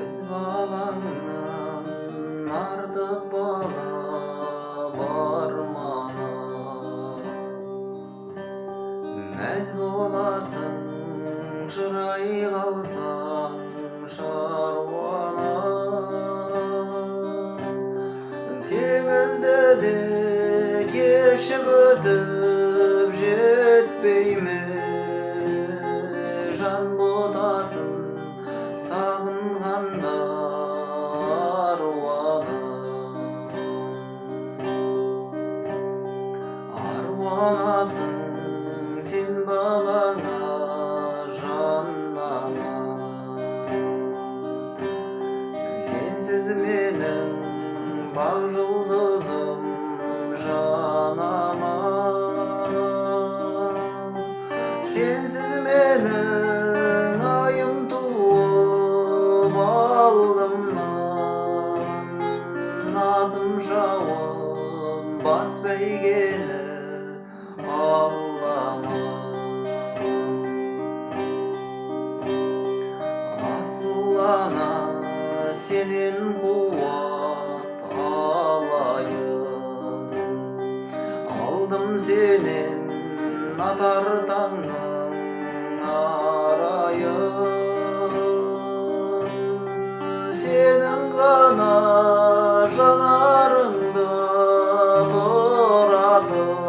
Өз балаңнан артық бала бар мана. Мәз боласың шырай қалсаң шаруана. Теңізді де кешіп өтіп жетпей ме жан ботасын сағынғанда аруанасың сен балаңа жаннана. Сенсіз менің бақ жұлдызым жанама. Сенсіз менің айым туып алдымнан. Атым жауып бас бәйгені аулама. Асылана сенен қуат алайын. Алдым сенен атар таңның арайын. Сенің ғана жанарыңда тұратын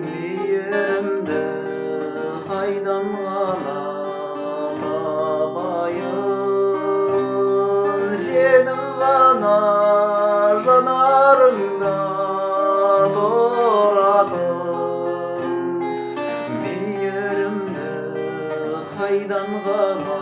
мейірімді қайдан ғана табайын. Сенің ғана жанарыңда тұратын мейірімді қайдан ғана